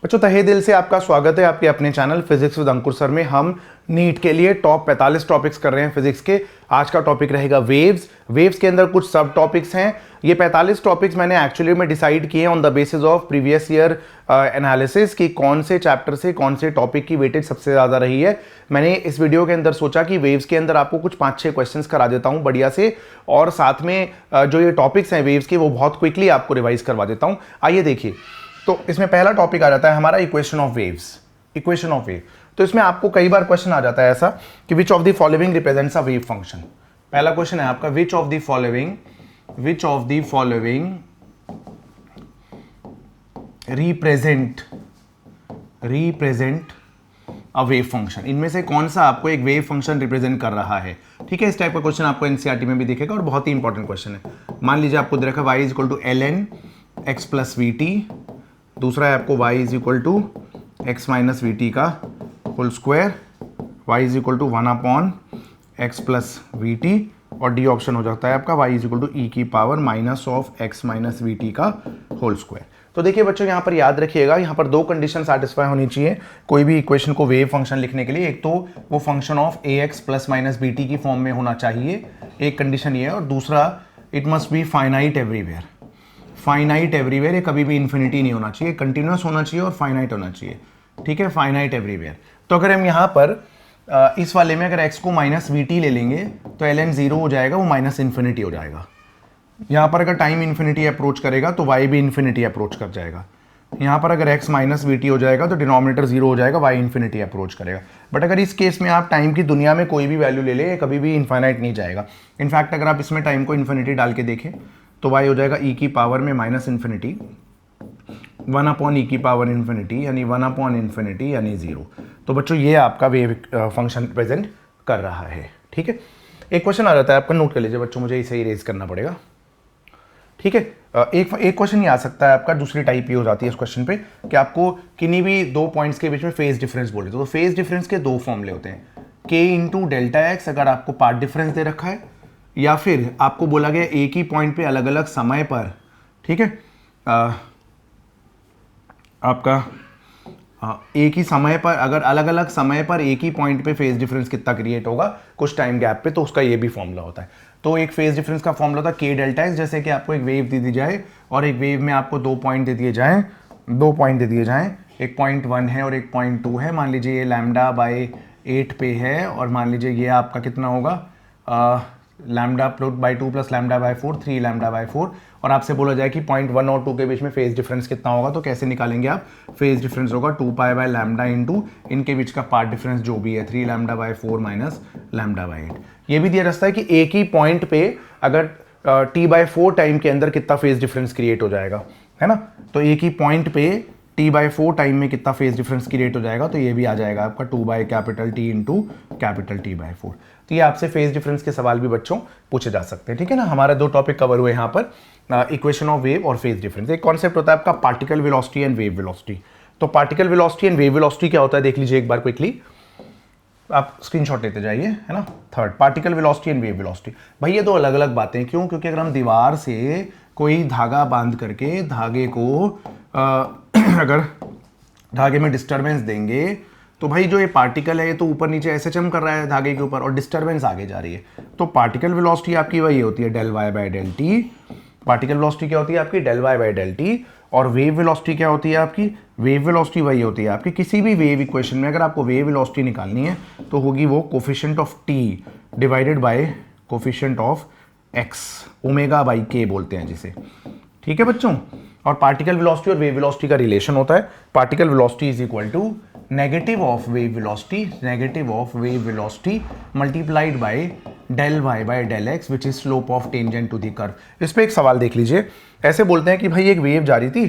बच्चों तहे दिल से आपका स्वागत है आपके अपने channel physics with Ankur sir में। हम नीट के लिए टॉप 45 टॉपिक्स कर रहे हैं फिजिक्स के। आज का टॉपिक रहेगा वेव्स। वेव्स के अंदर कुछ सब टॉपिक्स हैं। ये 45 टॉपिक्स मैंने एक्चुअली में डिसाइड किए on the basis of previous year analysis कि कौन से चैप्टर से कौन से टॉपिक की वेटेज सबसे ज़्यादा रही है। मैंने इस वीडियो के अंदर सोचा कि वेव्स के अंदर आपको कुछ 5-6 क्वेश्चंस करा देता हूँ बढ़िया से, और साथ में जो ये टॉपिक्स हैं वेव्स के वो बहुत क्विकली आपको रिवाइज करवा देता हूँ। आइए देखिए, तो इसमें पहला टॉपिक आ जाता है हमारा equation of waves. Equation of wave, तो इसमें आपको कई बार क्वेश्चन आ जाता है ऐसा कि which of the following represents a wave function. पहला क्वेश्चन है आपका which of the following represent a wave function. इनमें से कौन सा आपको एक वेव फंक्शन रिप्रेजेंट कर रहा है। ठीक है, इस टाइप का क्वेश्चन आपको एनसीईआरटी में भी दिखेगा और बहुत ही इंपॉर्टेंट क्वेश्चन है। मान लीजिए आपको दे रखा y is equal to ln x plus V T, दूसरा है आपको y is equal to X minus V T का whole square, y is equal to 1/x plus V T, और डी ऑप्शन हो जाता है आपका y is equal to E की power minus of X minus V T का whole square. तो देखिए बच्चों, यहाँ पर याद रखिएगा, यहाँ पर दो कंडीशन सेटिस्फाई होनी चाहिए कोई भी इक्वेशन को वेव फंक्शन लिखने के लिए। एक तो वो function of a x plus minus b t की फॉर्म में होना चाहिए, एक कंडीशन ये है, और दूसरा it must be finite everywhere. Finite everywhere, ये कभी भी इन्फिनिटी नहीं होना चाहिए, कंटिन्यूस होना चाहिए और फाइनाइट होना चाहिए। ठीक है, फाइनाइट एवरीवेयर। तो अगर हम यहाँ पर इस वाले में अगर x को माइनस वी टी ले लेंगे तो ln 0 हो जाएगा, वो माइनस इन्फिनिटी हो जाएगा। यहाँ पर अगर टाइम इन्फिनिटी अप्रोच करेगा तो y भी इन्फिनिटी अप्रोच कर जाएगा। यहाँ पर अगर x माइनस वी टी हो जाएगा तो डिनोमिनेटर 0 हो जाएगा, y इन्फिनिटी अप्रोच करेगा। बट अगर इस केस में आप टाइम की दुनिया में कोई भी वैल्यू ले ले, कभी भी इन्फाइनाइट नहीं जाएगा। इनफैक्ट अगर आप इसमें टाइम को इन्फिनिटी डाल के देखें तो y हो जाएगा e की पावर में माइनस इन्फिनिटी 1/e की पावर इन्फिनिटी, यानी 1/इन्फिनिटी यानी 0। तो बच्चों ये आपका वेव फंक्शन प्रेजेंट कर रहा है। ठीक है, एक क्वेश्चन आ जाता है आपका, नोट कर लीजिए बच्चों, मुझे इसे इरेज करना पड़ेगा। ठीक है, एक क्वेश्चन ये आ सकता है आपका, दूसरी टाइप ये हो जाती है इस क्वेश्चन पे कि आपको किन्हीं भी दो पॉइंट्स के बीच में फेज डिफरेंस बोले तो फेज डिफरेंस के दो फॉर्मूले होते हैं, k इंटू डेल्टा एक्स अगर आपको पार्ट डिफरेंस दे रखा है, या फिर आपको बोला गया एक ही पॉइंट पे अलग अलग समय पर, ठीक है, आपका एक ही समय पर अगर अलग अलग समय पर एक ही पॉइंट पे फेज डिफरेंस कितना क्रिएट होगा कुछ टाइम गैप पे, तो उसका ये भी फॉर्मूला होता है। तो एक फेज डिफरेंस का फॉर्मूला होता है के डेल्टा एक्स। जैसे कि आपको एक वेव दे दी जाए और एक वेव में आपको दो पॉइंट दे दिए जाएं, एक पॉइंट 1 है और एक पॉइंट 2 है। मान लीजिए ये लैम्डा बाई 8 पे है, और मान लीजिए ये आपका कितना होगा lambda by 2 plus lambda by 4, 3 lambda by 4, और आपसे बोला जाए कि पॉइंट 1 और 2 के बीच में फेज डिफरेंस कितना होगा, तो कैसे निकालेंगे आप। फेज डिफरेंस होगा 2 पाई बाई लैम्डा इंटू इनके बीच का पार्ट डिफरेंस जो भी है 3 lambda by 4 minus lambda by 8। ये भी दिया रास्ता है कि एक ही पॉइंट पे अगर t/4 टाइम के अंदर कितना फेज डिफरेंस क्रिएट हो जाएगा, है ना। तो एक ही पॉइंट पे t/4 टाइम में कितना फेज डिफरेंस क्रिएट हो जाएगा, तो ये भी आ जाएगा आपका 2/T इंटू T/4। तो ये आपसे फेज डिफरेंस के सवाल भी बच्चों पूछे जा सकते हैं। ठीक है ना, हमारे दो टॉपिक कवर हुए यहाँ पर, इक्वेशन ऑफ वेव और फेज डिफरेंस। एक कॉन्सेप्ट होता है आपका particle velocity and wave velocity. तो particle velocity and wave velocity क्या होता है देख लीजिए एक बार क्विकली, आप स्क्रीनशॉट लेते जाइए, है ना। Third, particle velocity and wave velocity. भाई ये दो अलग अलग बातें, क्यों? क्योंकि अगर हम दीवार से कोई धागा बांध करके धागे को अगर धागे में डिस्टर्बेंस देंगे तो भाई जो ये पार्टिकल है ये तो ऊपर नीचे ऐसे चम कर रहा है धागे के ऊपर और डिस्टर्बेंस आगे जा रही है। तो पार्टिकल वेलोसिटी आपकी वही होती है del y by del t। Particle velocity क्या होती है आपकी del y by del t। और वेव वेलोसिटी क्या होती है आपकी, वेव वेलोसिटी वही होती है आपकी किसी भी वेव इक्वेशन में अगर आपको वेव वेलोसिटी निकालनी है तो होगी वो coefficient of t divided by coefficient of x, omega by k बोलते हैं जिसे। ठीक है बच्चों, और पार्टिकल वेलोसिटी और वेव वेलोसिटी का रिलेशन होता है particle velocity is equal to negative of wave velocity multiplied by del y by del x which is slope of tangent to the curve. इस पे एक सवाल देख लीजिए, ऐसे बोलते हैं कि भाई एक वेव जा रही थी,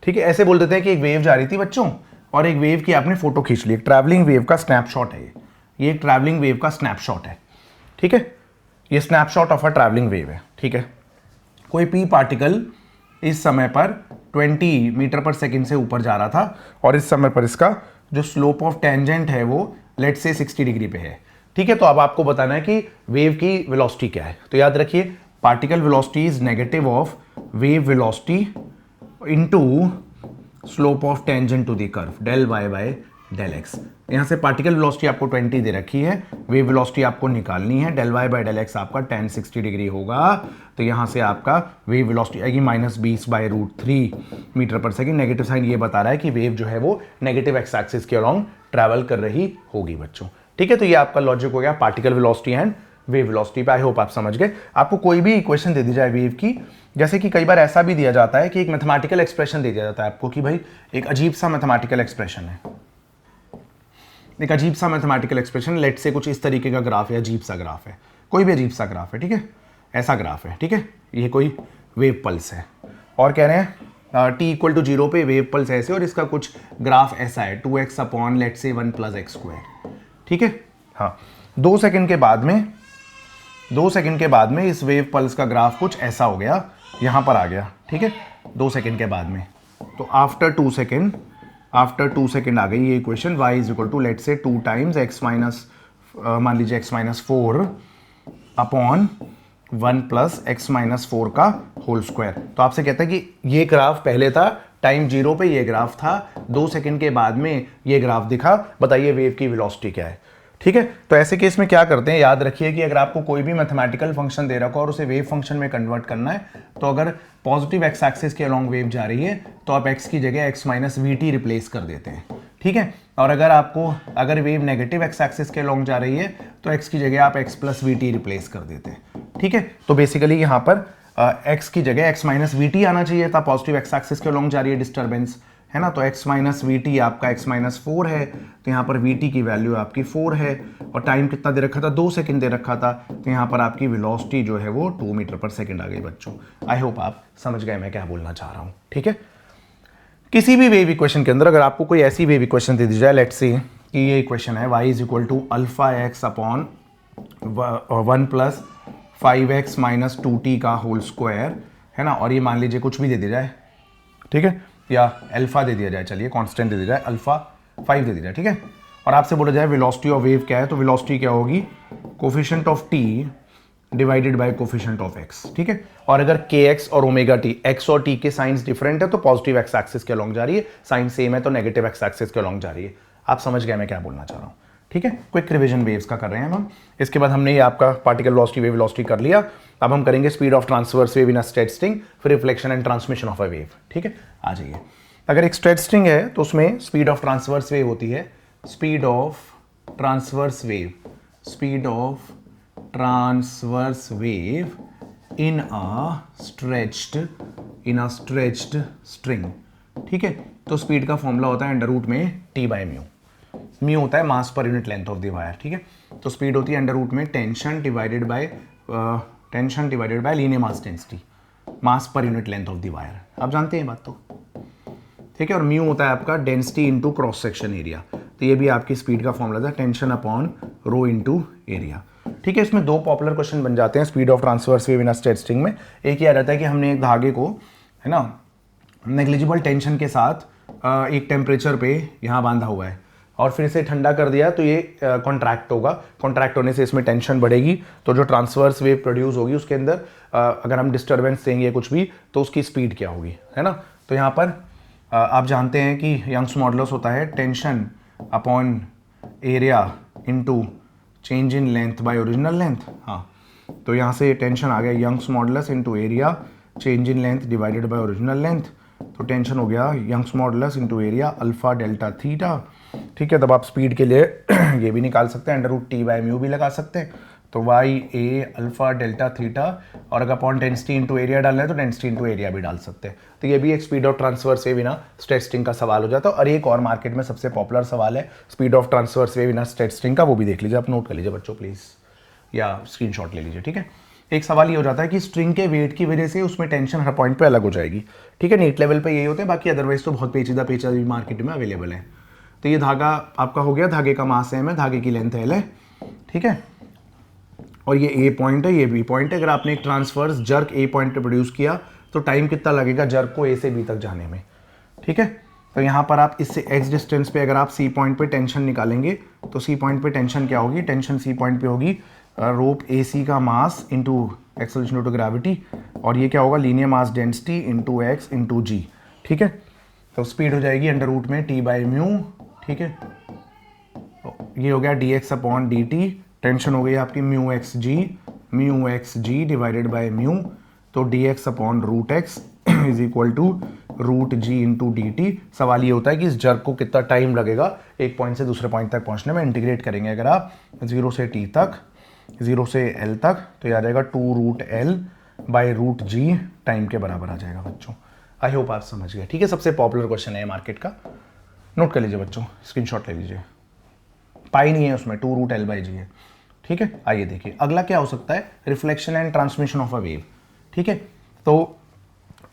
ठीक है, ऐसे बोल देते हैं कि एक वेव जा रही थी बच्चों, और एक वेव की आपने फोटो खींच ली। एक ट्रैवलिंग वेव का स्नैपशॉट है ये एक ट्रैवलिंग वेव का स्नैपशॉट है। ठीक है, ये snapshot of a travelling wave है। ठीक है, कोई p पार्टिकल इस समय पर 20 मीटर पर सेकंड से ऊपर जा रहा था और इस समय पर इसका जो स्लोप ऑफ टेंजेंट है वो लेट्स से 60 डिग्री पे है। ठीक है, तो अब आपको बताना है कि वेव की वेलोसिटी क्या है। तो याद रखिए particle velocity is negative of wave velocity into slope of tangent to the curve del y by del x. यहाँ से पार्टिकल वेलोसिटी आपको 20 दे रखी है, वेव वेलोसिटी आपको निकालनी है, del y by del x आपका tan 60 डिग्री होगा। तो यहाँ से आपका वेव वेलोसिटी आएगी -20/√3 मीटर पर सेकेंड। नेगेटिव साइन ये बता रहा है कि वेव जो है वो नेगेटिव एक्स एक्सिस के अलॉन्ग ट्रैवल कर रही होगी बच्चों। ठीक है, तो ये आपका लॉजिक हो गया particle velocity and wave velocity पे। आई होप आप समझ गए। आपको कोई भी इक्वेशन दे दी जाए वेव की, जैसे कि कई बार ऐसा भी दिया जाता है कि एक मैथमेटिकल एक्सप्रेशन दे दिया जाता है आपको कि भाई एक अजीब सा मैथमेटिकल एक्सप्रेशन है, एक अजीब सा मैथमेटिकल एक्सप्रेशन, लेट से कुछ इस तरीके का ग्राफ है, अजीब सा ग्राफ है, कोई भी अजीब सा ग्राफ है, ठीक है, ऐसा ग्राफ है, ठीक है, ये कोई वेव पल्स है और कह रहे हैं t इक्वल टू 0 पे वेव पल्स ऐसे और इसका कुछ ग्राफ ऐसा है 2x अपॉन लेट से 1 + x²। ठीक है, हाँ 2 सेकंड के बाद में इस वेव पल्स का ग्राफ कुछ ऐसा हो गया, यहाँ पर आ गया। ठीक है, 2 सेकंड के बाद में, तो आफ्टर 2 सेकंड आ गई ये equation y is equal to let say 2 times x minus मान लीजिए x-4 अपॉन 1 + x-4 का होल स्क्वायर। तो आपसे कहता है कि ये ग्राफ पहले था टाइम 0 पे, ये ग्राफ था 2 सेकंड के बाद में ये ग्राफ दिखा, बताइए वेव की वेलोसिटी क्या है। ठीक है, तो ऐसे केस में क्या करते हैं, याद रखिए कि अगर आपको कोई भी मैथमेटिकल फंक्शन दे रखा हो और उसे वेव फंक्शन में कन्वर्ट करना है, तो अगर पॉजिटिव एक्स एक्सिस के अलॉन्ग वेव जा रही है तो आप x की जगह x-vt रिप्लेस कर देते हैं। ठीक है, और अगर वेव नेगेटिव एक्स एक्सिस के अलॉन्ग जा रही है तो x की जगह आप x+vt रिप्लेस कर देते हैं। ठीक है, तो बेसिकली यहाँ पर x की जगह x-vt आना चाहिए था, पॉजिटिव एक्स एक्सिस के अलॉन्ग जा रही है डिस्टर्बेंस, है ना, तो x-vt आपका x-4 है, तो यहाँ पर vt की वैल्यू आपकी 4 है और टाइम कितना दे रखा था, 2 सेकंड दे रखा था, तो यहाँ पर आपकी वेलोसिटी जो है वो 2 मीटर पर सेकंड आ गई बच्चों। आई होप आप समझ गए मैं क्या बोलना चाह रहा हूँ। ठीक है, किसी भी वेव इक्वेशन के अंदर अगर आपको कोई ऐसी वेव इक्वेशन दे दी जाए, लेट्स से कि ये इक्वेशन है y is equal to α x upon 1 + 5x - 2t का होल स्क्वायर, है ना, और ये मान लीजिए कुछ भी दे दिया जाए, ठीक है, या अल्फा दे दिया जाए, चलिए कांस्टेंट दे दिया जाए, अल्फा 5 दे दिया जाए। ठीक है, और आपसे बोला जाए वेलोसिटी ऑफ वेव क्या है, तो वेलोसिटी क्या होगी, coefficient of t divided by coefficient of x। ठीक है, और अगर kx और ओमेगा t, x और t के साइंस डिफरेंट है तो पॉजिटिव एक्स एक्सिस के अलॉन्ग जा रही है, साइन सेम है तो नेगेटिव एक्स एक्सिस के अलॉन्ग जा रही है। आप समझ गए मैं क्या बोलना चाह रहा हूँ। ठीक है, क्विक रिवीजन वेव्स का कर रहे हैं हम। इसके बाद हमने ये आपका पार्टिकल वेलोसिटी वेव वेलोसिटी कर लिया, अब हम करेंगे speed of transverse wave in a straight string, फिर reflection and transmission of a wave. ठीक है, आ जाइए। अगर एक स्ट्रेट स्ट्रिंग है तो उसमें स्पीड ऑफ ट्रांसवर्स वेव होती है, speed of transverse wave, speed of transverse wave in a stretched string. ठीक है, तो स्पीड का फॉर्मूला होता है √ में t/μ, म्यू होता है mass per unit length of the wire. ठीक है, तो स्पीड होती है √ में tension divided by linear mass density, mass per unit length of the wire. आप जानते हैं बात तो, ठीक है, और म्यू होता है आपका density into cross section area. तो ये भी आपकी स्पीड का फॉर्मूला था, tension upon rho into area. ठीक है, इसमें 2 पॉपुलर क्वेश्चन बन जाते हैं speed of transverse wave in a straight string में। एक यह रहता है कि हमने एक धागे को, है ना, नेग्लिजिबल टेंशन के साथ एक टेम्परेचर पे यहाँ बांधा हुआ है और फिर इसे ठंडा कर दिया तो ये कॉन्ट्रैक्ट होगा, कॉन्ट्रैक्ट होने से इसमें टेंशन बढ़ेगी, तो जो ट्रांसवर्स वेव प्रोड्यूस होगी उसके अंदर अगर हम डिस्टर्बेंस देंगे कुछ भी तो उसकी स्पीड क्या होगी, है ना। तो यहाँ पर आप जानते हैं कि यंग्स मॉडुलस होता है tension upon area into change in length by original length. हाँ, तो यहाँ से टेंशन आ गया Young's modulus into area change in length divided by original length, तो टेंशन हो गया Young's modulus into area alpha delta theta. ठीक है, तब आप स्पीड के लिए ये भी निकाल सकते हैं, √t/μ भी लगा सकते हैं, तो y अल्फा डेल्टा थीटा, और अगर अपॉन डेंसिटी इनटू एरिया डालना है तो डेंसिटी इनटू एरिया भी डाल सकते हैं। तो ये भी एक speed of transverse wave in a straight string का सवाल हो जाता है। और एक और मार्केट में सबसे पॉपुलर सवाल है speed of transverse wave in a straight string का, वो भी देख लीजिए, आप नोट कर लीजिए बच्चों प्लीज़, या स्क्रीनशॉट ले लीजिए। ठीक है, एक सवाल ये हो जाता है कि स्ट्रिंग के वेट की वजह से उसमें टेंशन हर पॉइंट पे अलग हो जाएगी। ठीक है, नीट लेवल पे यही होते हैं, बाकी अदरवाइज तो बहुत पेचीदा भी मार्केट में अवेलेबल है। तो ये धागा आपका हो गया, धागे का मास m है, धागे की लेंथ l है। ठीक है, और ये A पॉइंट है, ये B पॉइंट है। अगर आपने एक ट्रांसवर्स जर्क A पॉइंट पे प्रोड्यूस किया तो टाइम कितना लगेगा जर्क को A से B तक जाने में। ठीक है, तो यहाँ पर आप इससे x डिस्टेंस पे अगर आप C पॉइंट पे टेंशन निकालेंगे तो C पॉइंट पे टेंशन क्या होगी, टेंशन C पॉइंट पे होगी रोप AC का mass into acceleration due to gravity, और ये क्या होगा, linear mass density into x into G. ठीक है, तो स्पीड हो जाएगी अंडर रूट में t बाई म्यू। ठीक है, तो ये हो गया dx अपॉन dt, टेंशन हो गई आपकी mu x g divided by mu, तो dx upon root x is equal to root g into d t. सवाल ये होता है कि इस जर्क को कितना टाइम लगेगा एक पॉइंट से दूसरे पॉइंट तक पहुंचने में। इंटीग्रेट करेंगे अगर आप 0 से t तक, 0 से l तक, तो ये आ जाएगा 2 root l by root g time के बराबर आ जाएगा बच्चों। आई होप आप समझ गए। ठीक है, सबसे पॉपुलर क्वेश्चन है मार्केट का, नोट कर लीजिए बच्चों, स्क्रीनशॉट ले लीजिए। पाई नहीं है उसमें, 2 रूट एल बाई जी है। ठीक है, आइए देखिए अगला क्या हो सकता है, reflection and transmission of a wave. ठीक है, तो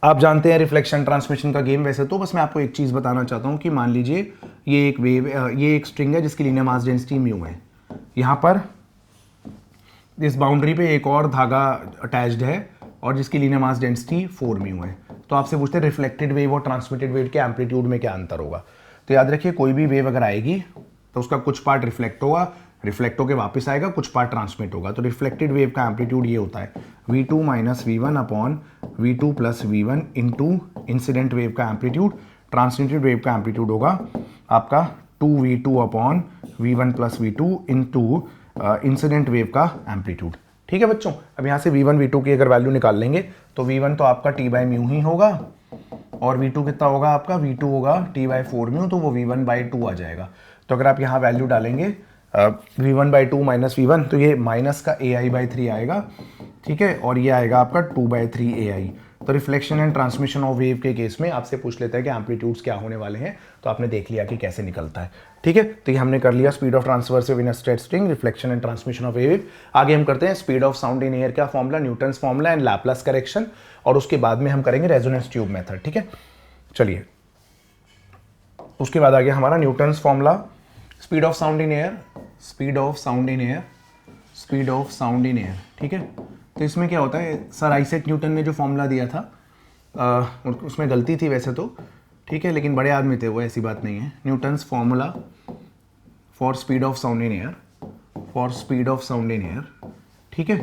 आप जानते हैं रिफ्लेक्शन ट्रांसमिशन का गेम। वैसे तो बस मैं आपको एक चीज़ बताना चाहता हूँ कि मान लीजिए ये एक वेव, ये एक स्ट्रिंग है जिसकी लीनियर मास डेंसिटी म्यू है। यहाँ पर इस बाउंड्री पे एक और धागा अटैच्ड है और जिसकी लीनियर मास डेंसिटी 4 म्यू है। तो आपसे पूछते हैं रिफ्लेक्टेड वेव और ट्रांसमिटेड वेव के एम्पलीट्यूड में क्या अंतर होगा। तो याद रखिए कोई भी वेव अगर आएगी तो उसका कुछ पार्ट रिफ्लेक्ट होगा, रिफ्लेक्ट होकर वापस आएगा, कुछ पार्ट ट्रांसमिट होगा। तो रिफ्लेक्टेड वेव का एम्पलीट्यूड ये होता है v2 minus v upon v2 plus v into incident wave का एम्पलीट्यूड। ट्रांसमिटेड वेव का एम्पलीट्यूड होगा आपका 2v2 upon v1 plus v into incident wave का एम्पलीट्यूड। ठीक है बच्चों, अब यहाँ से v1 v2 की अगर वैल्यू निकाल लेंगे तो v1 तो आपका t बाई म्यू ही होगा और v2 कितना होगा आपका, v2 होगा t बाई 4 म्यू, तो वो v1 बाई 2 आ जाएगा। तो अगर आप यहाँ वैल्यू डालेंगे v1 बाई 2 माइनस वी तो ये माइनस का ai बाई 3 आएगा। ठीक है, और ये आएगा आपका 2 बाई 3 ai। तो reflection and transmission of wave के केस में आपसे पूछ लेता है कि एम्पलीट्यूड्स क्या होने वाले हैं, तो आपने देख लिया कि कैसे निकलता है। ठीक है, तो ये हमने कर लिया speed of transverse wave in a straight string, reflection and transmission of wave. आगे हम करते हैं speed of sound in air का formula, Newton's formula and Laplace correction, और उसके बाद में हम करेंगे रेजोनेंस ट्यूब मेथड। ठीक है, चलिए उसके बाद आ गया हमारा Newton's formula, speed of sound in air, speed of sound in air, speed of sound in air. ठीक है, तो इसमें क्या होता है, सर आइजैक न्यूटन ने जो फॉर्मूला दिया था उसमें गलती थी वैसे तो, ठीक है, लेकिन बड़े आदमी थे वो, ऐसी बात नहीं है। Newton's formula for speed of sound in air, for speed of sound in air. ठीक है,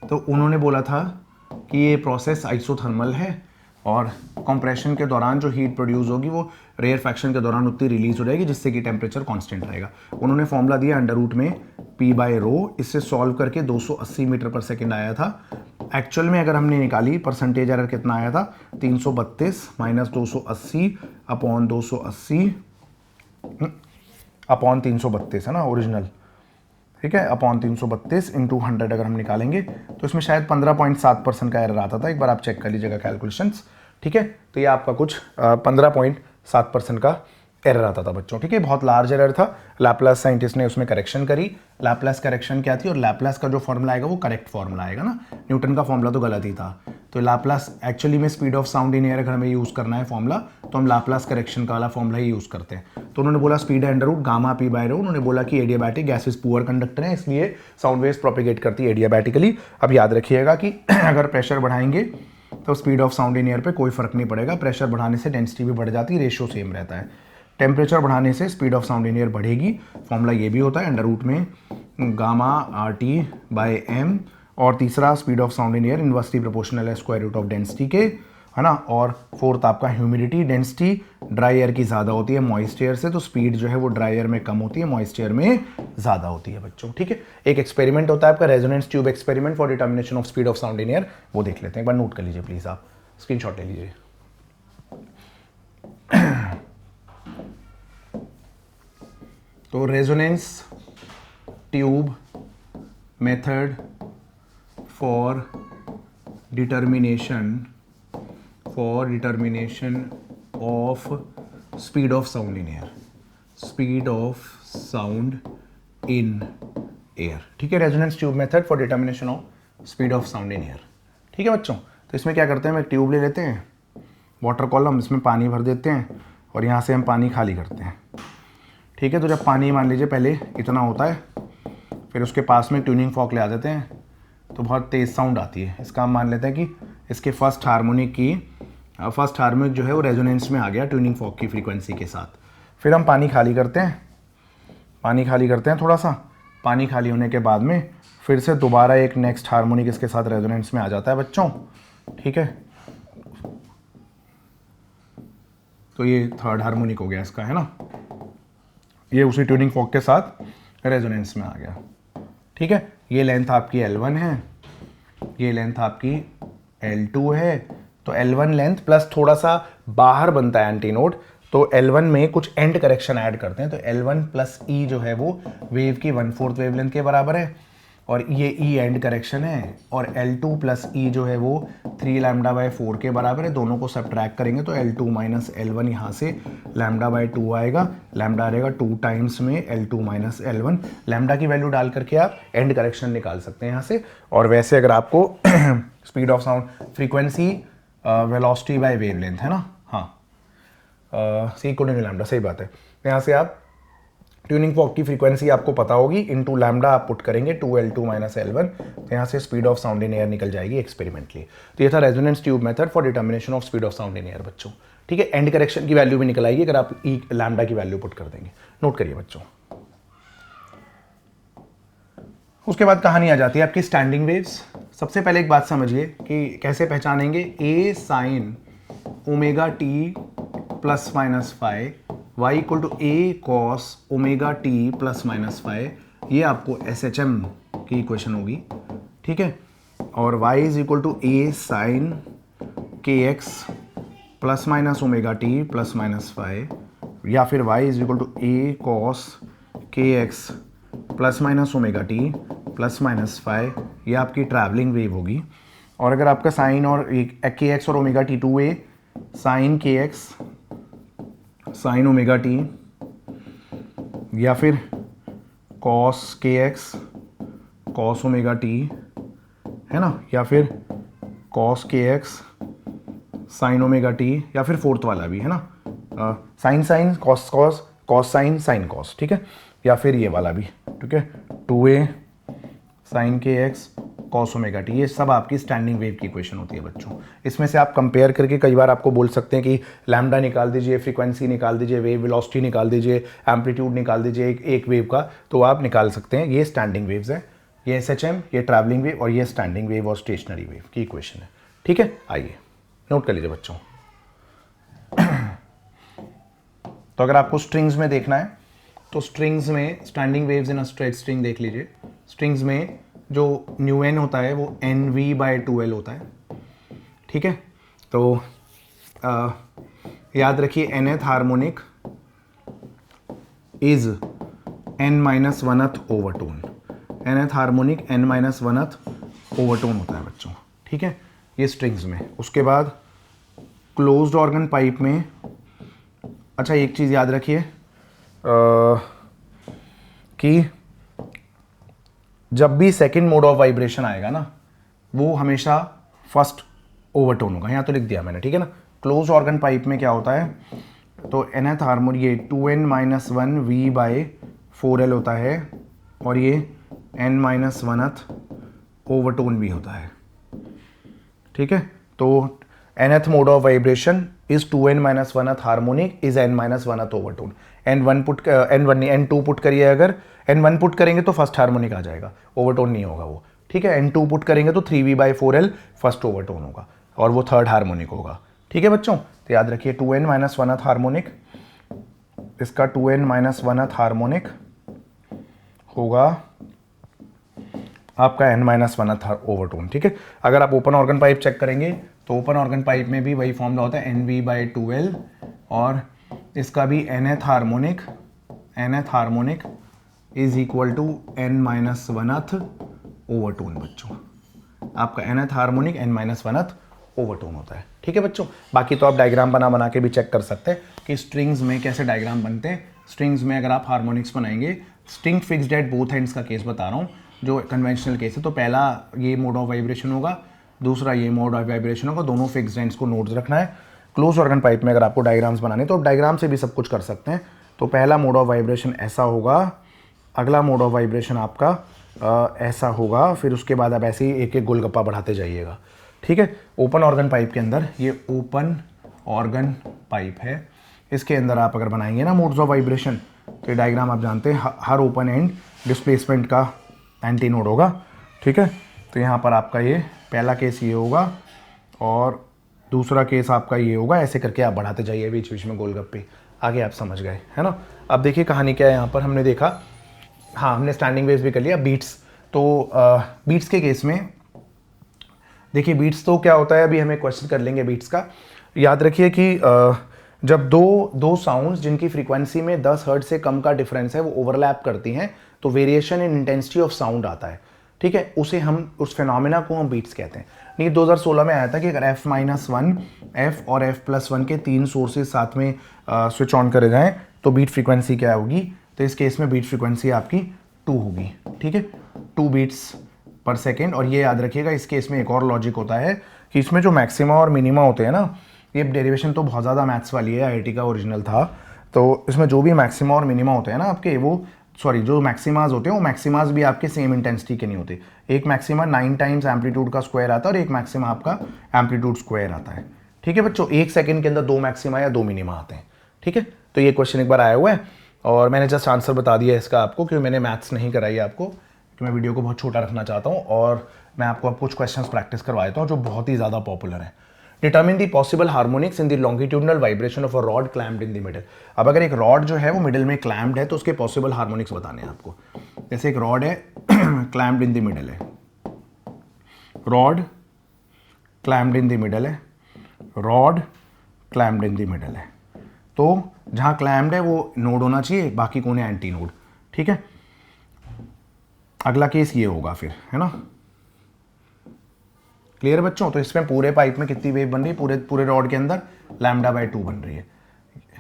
तो उन्होंने बोला था कि ये प्रोसेस आइसोथर्मल है और कंप्रेशन के दौरान जो हीट प्रोड्यूस होगी वो रेयर फैक्शन के दौरान उतनी रिलीज हो जाएगी जिससे कि टेम्परेचर कांस्टेंट रहेगा। उन्होंने फॉर्मूला दिया अंडर रूट में p बाई रो, इससे सॉल्व करके 280 मीटर पर सेकेंड आया था। एक्चुअल में अगर हमने निकाली परसेंटेज एरर कितना आया था, 332 माइनस 280 अपॉन 280 अपॉन 332 है ना ओरिजिनल। ठीक है, अपॉन 332 इंटू 100 अगर हम निकालेंगे तो इसमें शायद 15.7% का एरर आता था। एक बार आप चेक कर लीजिएगा कैलकुलेशंस। ठीक है, तो ये आपका कुछ 15.7% का एरर आता था बच्चों। ठीक है, बहुत लार्ज एरर था। लैप्लास साइंटिस्ट ने उसमें करेक्शन करी। लैप्लास करेक्शन क्या थी, और लैप्लास का जो फॉर्मूला आएगा वो करेक्ट फॉर्मूला आएगा ना, न्यूटन का फॉर्मूला तो गलत ही था। तो लैप्लास एक्चुअली में speed of sound in air अगर हमें यूज़ करना है फॉर्मूला तो हम लैप्लास करेक्शन का वाला फॉर्मूला ही यूज़ करते हैं। तो उन्होंने बोला स्पीड है under root gamma P by rho. उन्होंने बोला कि एडियाबैटिक गैसेस पुअर कंडक्टर है, इसलिए साउंड वेव्स प्रोपेगेट करती है एडियाबैटिकली। अब याद रखिएगा कि अगर प्रेशर बढ़ाएंगे तो speed of sound in air पे कोई फर्क नहीं पड़ेगा। प्रेशर बढ़ाने से डेंसिटी भी बढ़ जाती है, रेशियो सेम रहता है। टेम्परेचर बढ़ाने से speed of sound in air बढ़ेगी। फॉर्मूला ये भी होता है अंडर रूट में gamma R T by M. और तीसरा speed of sound in air inversely proportional है स्क्वायर रूट ऑफ डेंसिटी के, है ना। और फोर्थ आपका ह्यूमिडिटी डेंसिटी ड्राई एयर की ज़्यादा होती है मॉइस्ट एयर से, तो स्पीड जो है वो ड्राई एयर में कम होती है, मॉइस्ट एयर में ज़्यादा होती है बच्चों। ठीक है, एक एक्सपेरिमेंट होता है आपका resonance tube experiment for determination of speed of sound in air, वो देख लेते हैं। एक बार नोट कर लीजिए प्लीज़, आप स्क्रीनशॉट ले लीजिए। तो resonance tube method for determination of speed of sound in air, speed of sound in air. ठीक है, resonance tube method for determination of speed of sound in air. ठीक है बच्चों, तो इसमें क्या करते हैं, हम एक ट्यूब ले लेते हैं, वाटर कॉलम, इसमें पानी भर देते हैं और यहाँ से हम पानी खाली करते हैं। ठीक है, तो जब पानी मान लीजिए पहले इतना होता है, फिर उसके पास में ट्यूनिंग फॉर्क ले आ देते हैं तो बहुत तेज़ साउंड आती है। इसका हम मान लेते हैं कि इसके फर्स्ट हार्मोनिक की फर्स्ट हार्मोनिक जो है वो रेजोनेंस में आ गया ट्यूनिंग फॉर्क की फ्रीक्वेंसी के साथ। फिर हम पानी खाली करते हैं थोड़ा सा। पानी खाली होने के बाद में फिर से दोबारा एक नेक्स्ट हार्मोनिक इसके साथ रेजोनेंस में आ जाता है बच्चों, ठीक है। तो ये थर्ड हार्मोनिक हो गया इसका, है ना, ये उसी ट्यूनिंग फॉर्क के साथ रेजोनेंस में आ गया, ठीक है। ये लेंथ आपकी L1 है, ये लेंथ आपकी L2 है। तो L1 लेंथ प्लस थोड़ा सा बाहर बनता है एंटी नोड, तो L1 में कुछ एंड करेक्शन ऐड करते हैं, तो L1 प्लस E जो है वो वेव की 1/4 वेवलेंथ के बराबर है, और ये E एंड करेक्शन है, और L2 प्लस E जो है वो 3 λ/4 के बराबर है। दोनों को सब्ट्रैक्ट करेंगे तो L2 माइनस L1 यहाँ से λ/2 आएगा, लैम्डा रहेगा 2 टाइम्स में L2 माइनस L1। लैम्डा की वैल्यू डाल करके आप एंड करेक्शन निकाल सकते हैं यहाँ से। और वैसे अगर आपको speed of sound frequency velocity bye wavelength है ना, हाँ, सी इक्वल टू लैम्डा, सही बात है। यहाँ से आप ट्यूनिंग फॉर्क की फ्रीक्वेंसी आपको पता होगी, इनटू लैम्डा आप पुट करेंगे 2L2 माइनस L1, तो यहाँ से speed of sound in air निकल जाएगी एक्सपेरिमेंटली। तो ये था resonance tube method for determination of speed of sound in air बच्चों, ठीक है। एंड करेक्शन की वैल्यू भी निकल आएगी अगर आप ई लैम्डा की वैल्यू पुट कर देंगे। नोट करिए बच्चों। उसके बाद कहानी आ जाती है आपकी स्टैंडिंग वेव्स। सबसे पहले एक बात समझिए कि कैसे पहचानेंगे, A sine omega T plus minus five y equal to A cos omega T plus minus five, ये आपको SHM की इक्वेशन होगी, ठीक है। और y is equal to A sine K X plus minus omega T plus minus five, या फिर y is equal to A cos K X plus minus omega T plus minus five, ये आपकी travelling wave होगी। और अगर आपका sign और के एक्स और omega T 2a sign K x sign omega T, या फिर cos K x cos omega T, है ना, या फिर cos K x sign omega T, या फिर फोर्थ वाला भी है ना, sine sine cos cos cos sine sine cos, ठीक है, या फिर ये वाला भी, ठीक है, 2a sign K x cos omega T. ये सब आपकी स्टैंडिंग वेव की इक्वेशन होती है बच्चों। इसमें से आप कंपेयर करके कई बार आपको बोल सकते हैं कि लैम्डा निकाल दीजिए, फ्रीक्वेंसी निकाल दीजिए, वेव वेलोसिटी निकाल दीजिए, एम्पलीट्यूड निकाल दीजिए एक वेव का, तो आप निकाल सकते हैं। ये स्टैंडिंग वेव्स है, ये SHM, ये ट्रैवलिंग वेव, और ये स्टैंडिंग वेव और स्टेशनरी वेव की इक्वेशन है, ठीक है। आइए नोट कर लीजिए बच्चों। तो अगर आपको स्ट्रिंग्स में देखना है तो स्ट्रिंग्स में standing waves in a straight string देख लीजिए। स्ट्रिंग्स में जो न्यू एन होता है वो NV/2L होता है, ठीक है। तो याद रखिए nth harmonic is n-1th overtone, nth harmonic n-1th overtone होता है बच्चों, ठीक है, ये स्ट्रिंग्स में। उसके बाद क्लोज्ड ऑर्गन पाइप में, अच्छा एक चीज़ याद रखिए कि जब भी सेकंड मोड ऑफ वाइब्रेशन आएगा ना, वो हमेशा फर्स्ट ओवरटोन होगा। यहाँ तो लिख दिया मैंने, ठीक है ना। क्लोज ऑर्गन पाइप में क्या होता है, तो nth हार्मोनिक ये 2n-1 V/4L होता है, और ये n-1th ओवरटोन भी होता है, ठीक है। तो nth mode of vibration is 2n-1th harmonic is n-1th overtone. n2 put करिए, अगर n1 पुट करेंगे तो फर्स्ट हार्मोनिक आ जाएगा, ओवरटोन नहीं होगा वो, ठीक है। n2 पुट करेंगे तो 3V/4L फर्स्ट ओवरटोन होगा, और वो थर्ड हार्मोनिक होगा, ठीक है बच्चों। तो याद रखिए 2n-1th हार्मोनिक, इसका 2n-1th हार्मोनिक होगा आपका n-1th ओवरटोन, ठीक है। अगर आप ओपन ऑर्गन पाइप चेक करेंगे तो ओपन ऑर्गन पाइप में भी वही फॉर्मूला होता है NV/2L, और इसका भी nth harmonic is equal to n-1th overtone बच्चों। आपका nth हार्मोनिक n-1th ओवरटोन होता है, ठीक है बच्चों। बाकी तो आप डायग्राम बना के भी चेक कर सकते हैं कि स्ट्रिंग्स में कैसे डायग्राम बनते हैं। स्ट्रिंग्स में अगर आप हार्मोनिक्स बनाएंगे, string fixed at both ends का केस बता रहा हूँ, जो कन्वेंशनल केस है, तो पहला ये मोड ऑफ वाइब्रेशन होगा, दूसरा ये मोड ऑफ वाइब्रेशन होगा, दोनों फिक्स्ड एंड्स को नोट्स रखना है। क्लोज ऑर्गन पाइप में अगर आपको डायग्राम्स बनाने तो आप डायग्राम से भी सब कुछ कर सकते हैं। तो पहला मोड ऑफ वाइब्रेशन ऐसा होगा, अगला मोड ऑफ वाइब्रेशन आपका ऐसा होगा, फिर उसके बाद आप ऐसे ही एक एक गोलगप्पा बढ़ाते जाइएगा, ठीक है। ओपन ऑर्गन पाइप के अंदर, ये ओपन ऑर्गन पाइप है, इसके अंदर आप अगर बनाएंगे ना मोड्स ऑफ वाइब्रेशन, तो ये डायग्राम आप जानते हैं, हर ओपन एंड डिस्प्लेसमेंट का एंटी नोड होगा, ठीक है। तो यहाँ पर आपका ये पहला केस ये होगा और दूसरा केस आपका ये होगा, ऐसे करके आप बढ़ाते जाइए बीच बीच में गोलगप्पे, आगे आप समझ गए, है ना। अब देखिए कहानी क्या है, यहाँ पर हमने देखा, हाँ हमने स्टैंडिंग वेव्स भी कर लिया। बीट्स, तो बीट्स के केस में देखिए, बीट्स तो क्या होता है, अभी हमें क्वेश्चन कर लेंगे बीट्स का। याद रखिए कि जब दो साउंड्स जिनकी फ्रीक्वेंसी में 10 हर्ट्ज से कम का डिफरेंस है वो ओवरलैप करती हैं, तो variation in intensity of sound आता है, ठीक है। उस फिनोमेना को हम बीट्स कहते हैं। नहीं, 2016 में आया था कि अगर f-1, f और f+1 के 3 सोर्सेज साथ में स्विच ऑन करे जाएं तो बीट फ्रीक्वेंसी क्या होगी, तो इस केस में बीट फ्रीक्वेंसी आपकी 2 होगी, ठीक है, 2 बीट्स पर सेकेंड। और ये याद रखिएगा, इस केस में एक और लॉजिक होता है कि इसमें जो मैक्सिमा और मिनिमा होते हैं ना, ये डेरिवेशन तो बहुत ज़्यादा मैथ्स वाली है, IIT का ओरिजिनल था, तो इसमें जो भी मैक्सिमा और मिनिमा होते हैं ना आपके, वो जो मैक्सिमाज होते हैं वो मैक्सिमाज भी आपके सेम इंटेंसिटी के नहीं होते। एक मैक्सिमा 9 टाइम्स एम्पलीट्यूड का स्क्वायर आता है और एक मैक्सिमा आपका एम्पलीट्यूड स्क्वायर आता है, ठीक है बच्चों। 1 सेकंड के अंदर 2 मैक्सिमा या 2 मिनिमा आते हैं, ठीक है। तो ये क्वेश्चन एक बार आया हुआ है और मैंने जस्ट आंसर बता दिया इसका आपको, क्योंकि मैंने मैथ्स नहीं कराई आपको, कि मैं वीडियो को बहुत छोटा रखना चाहता हूँ और मैं आपको अब कुछ क्वेश्चंस प्रैक्टिस करवा देता हूँ जो बहुत ही ज़्यादा पॉपुलर है। Determine the possible harmonics in the longitudinal vibration of a rod clamped in the middle. अब अगर एक रॉड जो है वो मिडल में क्लैम्प्ड है तो उसके पॉसिबल हार्मोनिक्स बताने हैं आपको। जैसे एक रॉड है क्लैम्प्ड इन द मिडल है, rod clamped in the middle है, rod clamped in the middle है, तो जहाँ क्लैम्प्ड है वो नोड होना चाहिए, बाकी कौन है, एंटी नोड, ठीक है। अगला केस ये होगा फिर, है ना, क्लियर बच्चों। तो इसमें पूरे पाइप में कितनी वेव बन रही है, पूरे रॉड के अंदर λ/2 बन रही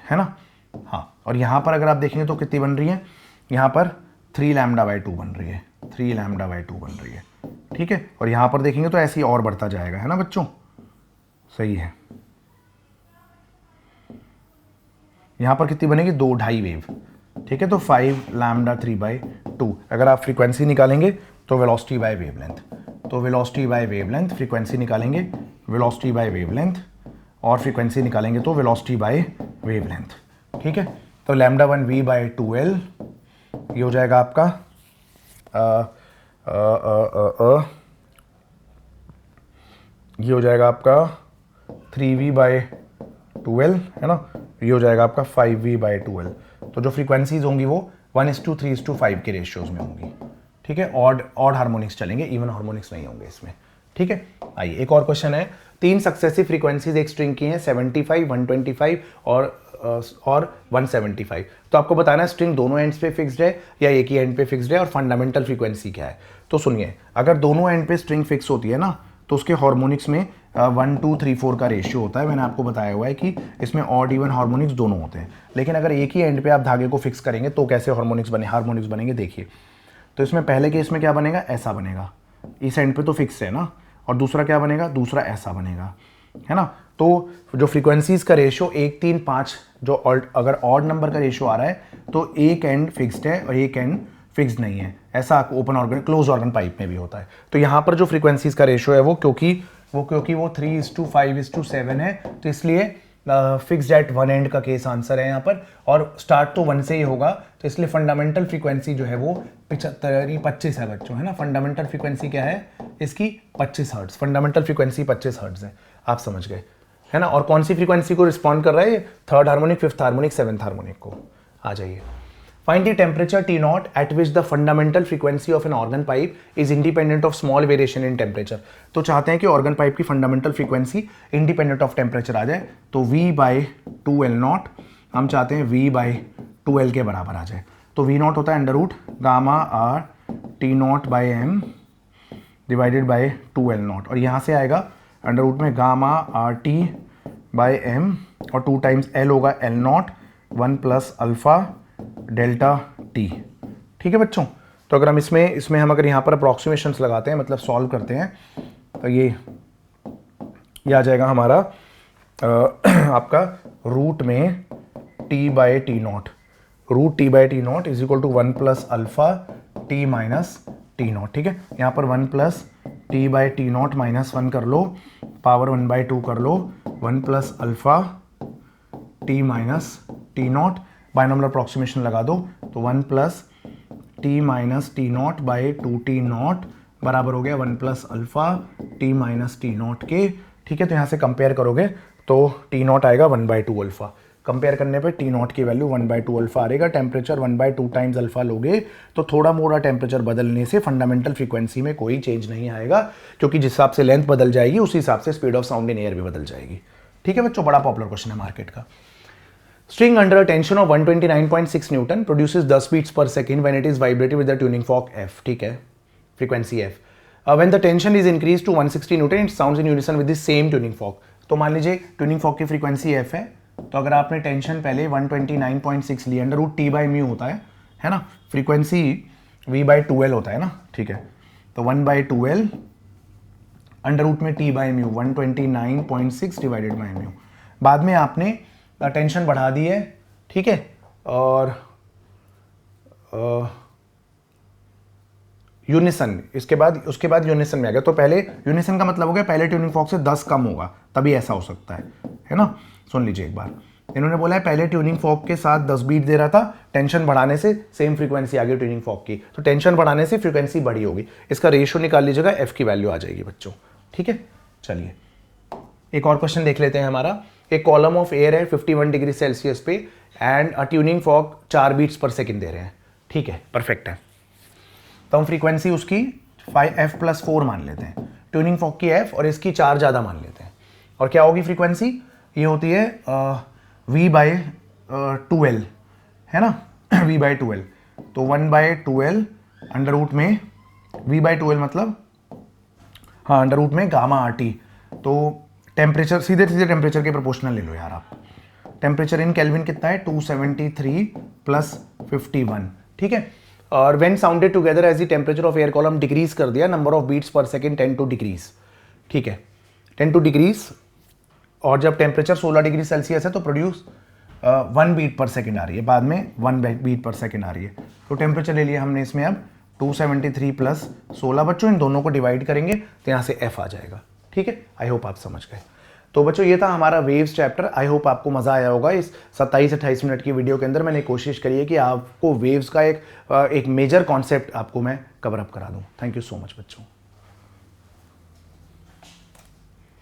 है ना, हाँ। और यहाँ पर अगर आप देखेंगे तो कितनी बन रही है, यहाँ पर 3 λ/2 बन रही है, 3 λ/2 बन रही है, ठीक है। और यहाँ पर देखेंगे तो ऐसे ही और बढ़ता जाएगा, है ना बच्चों, सही है। यहाँ पर कितनी बनेगी, 2.5 वेव, ठीक है। तो 5 λ/3/2। अगर आप फ्रीक्वेंसी निकालेंगे तो वेलोसिटी बाय वेवलेंथ, तो वेलोसिटी बाय वेवलेंथ, फ्रीक्वेंसी निकालेंगे वेलोसिटी बाय वेवलेंथ, और फ्रीक्वेंसी निकालेंगे तो वेलोसिटी बाय वेवलेंथ, ठीक है। तो λ1v/2l ये हो जाएगा आपका ये हो जाएगा आपका 3v/2l, है ना, ये हो जाएगा आपका 5v/2l। तो जो फ्रीक्वेंसीज होंगी वो 1:3:5 के रेशियोज में होंगी, ठीक है। ऑड हार्मोनिक्स चलेंगे, इवन हार्मोनिक्स नहीं होंगे इसमें, ठीक है। आइए एक और क्वेश्चन है, 3 सक्सेसिव फ्रीक्वेंसीज एक स्ट्रिंग की हैं, 75, 125 और 175। तो आपको बताना है स्ट्रिंग दोनों एंड्स पे फिक्स्ड है या एक ही एंड पे फिक्स्ड है और फंडामेंटल फ्रीक्वेंसी क्या है। तो सुनिए, अगर दोनों एंड पे स्ट्रिंग फिक्स होती है ना तो उसके हार्मोनिक्स में 1, 2, 3, 4 का रेशियो होता है। मैंने आपको बताया हुआ है कि इसमें ऑड इवन हार्मोनिक्स दोनों होते हैं, लेकिन अगर एक ही एंड पे आप धागे को फिक्स करेंगे तो कैसे हार्मोनिक्स बनेंगे देखिए। तो इसमें पहले केस में क्या बनेगा, ऐसा बनेगा, इस एंड पे तो फिक्स है ना, और दूसरा क्या बनेगा, दूसरा ऐसा बनेगा, है ना। तो जो फ्रीक्वेंसीज का रेशियो 1, 3, 5, जो अगर ऑड नंबर का रेशियो आ रहा है तो एक एंड फिक्स्ड है और एक एंड फिक्स्ड नहीं है, ऐसा open organ close organ pipe में भी होता है। तो यहाँ पर जो फ्रीक्वेंसीज का रेशियो है वो क्योंकि वो 3:5:7 है, तो इसलिए फिक्स्ड एट वन एंड का केस आंसर है यहाँ पर, और स्टार्ट तो 1 से ही होगा, तो इसलिए फंडामेंटल फ्रीक्वेंसी जो है वो 25 है बच्चों, है ना। फंडामेंटल फ्रीक्वेंसी क्या है इसकी, 25 हर्ट्ज, फंडामेंटल फ्रीक्वेंसी 25 हर्ट्ज है, आप समझ गए, है ना। और कौन सी फ्रीक्वेंसी को रिस्पॉन्ड कर रहा है, 3rd harmonic, 5th harmonic, 7th harmonic को। आ जाइए, find the temperature T0 at which the fundamental frequency of an organ pipe is independent of small variation in temperature। तो चाहते हैं कि ऑर्गन पाइप की fundamental frequency independent of temperature आ जाए, तो V/2L0 हम चाहते हैं V/2L के बराबर आ जाए। तो V0 होता है √γ T0/m डिवाइडेड बाय 2L0, और यहाँ से आएगा अंडर रूट में γ/T/m और 2 टाइम्स L होगा L0 1 + अल्फा डेल्टा टी, ठीक है बच्चों। तो अगर हम इसमें हम अगर यहाँ पर अप्रॉक्सीमेशंस लगाते हैं, मतलब सॉल्व करते हैं, तो ये आ जाएगा हमारा आपका रूट में T/T0, root T/T0 is equal to 1 + alpha T - T0, ठीक है। यहाँ पर 1 + t by t naught minus 1 कर लो, पावर 1/2 कर लो, 1 plus alpha t minus t naught, binomial approximation लगा दो तो 1 plus t minus t naught by 2t naught बराबर हो गया 1 plus alpha t minus t naught के। ठीक है, तो यहाँ से कंपेयर करोगे तो टी नॉट आएगा 1/2 अल्फा, कंपेयर करने पे टी नॉट की वैल्यू 1/2 अल्फा आएगा। टेम्परेचर 1/2 टाइम्स अल्फा लोगे तो थोड़ा मोड़ा टेम्परेचर बदलने से फंडामेंटल फ्रीक्वेंसी में कोई चेंज नहीं आएगा, क्योंकि जिस हिसाब से लेंथ बदल जाएगी उस हिसाब से speed of sound in air भी बदल जाएगी। ठीक है बच्चों, बड़ा पॉपुलर क्वेश्चन है मार्केट का। String under a tension of 129.6 Newton produces 10 beats per second when it is vibrated with the tuning fork F. ठीक है, frequency F. When the tension is increased to 160 Newton, it sounds in unison with the same tuning fork. तो मान लीजिए tuning fork की frequency F है, तो अगर आपने टेंशन पहले 129.6 ली, under root T by mu होता है ना, फ्रीक्वेंसी V/2L होता है ना, ठीक है, तो 1/2L अंडर रूट में T by mu 129.6 divided by mu. बाद में आपने टेंशन बढ़ा दी है, ठीक है, और यूनिसन उसके बाद यूनिसन में आ गया। तो पहले यूनिसन का मतलब हो गया पहले ट्यूनिंग फॉर्क से 10 कम होगा, तभी ऐसा हो सकता है ना। सुन लीजिए एक बार, इन्होंने बोला है पहले ट्यूनिंग फॉर्क के साथ 10 बीट दे रहा था, टेंशन बढ़ाने से सेम फ्रीक्वेंसी आ गई ट्यूनिंग फॉर्क की, तो टेंशन बढ़ाने से फ्रीक्वेंसी बढ़ी होगी। इसका रेशियो निकाल लीजिएगा, एफ की वैल्यू आ जाएगी बच्चों। ठीक है, चलिए एक और क्वेश्चन देख लेते हैं हमारा। एक कॉलम ऑफ एयर है 51 डिग्री सेल्सियस पे and a tuning fork 4 beats per second दे रहे हैं। ठीक है, परफेक्ट है। तो हम फ्रीक्वेंसी उसकी 5f+4 मान लेते हैं, ट्यूनिंग फॉर्क की f और इसकी 4 ज़्यादा मान लेते हैं। और क्या होगी फ्रीक्वेंसी, ये होती है v/2l, है ना, v/2l। तो 1/2l अंडर रूट में v/2l मतलब हाँ अंडर रूट में गामा RT। तो टेम्परेचर सीधे टेम्परेचर के प्रोपोर्शनल ले लो यार आप। टेम्परेचर इन केल्विन कितना है 273 + 51। ठीक है, और when sounded together as the temperature of air column decrease कर दिया, number of beats per second 10 to decrease. ठीक है, 10 to डिक्रीज, और जब टेम्परेचर 16 डिग्री सेल्सियस है तो प्रोड्यूस 1 बीट पर सेकंड आ रही है, बाद में 1 बीट पर सेकंड आ रही है। तो टेम्परेचर ले लिया हमने इसमें अब 273 + 16 बच्चों, इन दोनों को डिवाइड करेंगे तो यहाँ से f आ जाएगा। ठीक है, आई होप आप समझ गए। तो बच्चों ये था हमारा वेव्स चैप्टर। आई होप आपको मज़ा आया होगा। इस 27-28 मिनट की वीडियो के अंदर मैंने कोशिश करी है कि आपको वेव्स का एक मेजर कॉन्सेप्ट आपको मैं कवर अप करा दूं। थैंक यू सो मच बच्चों।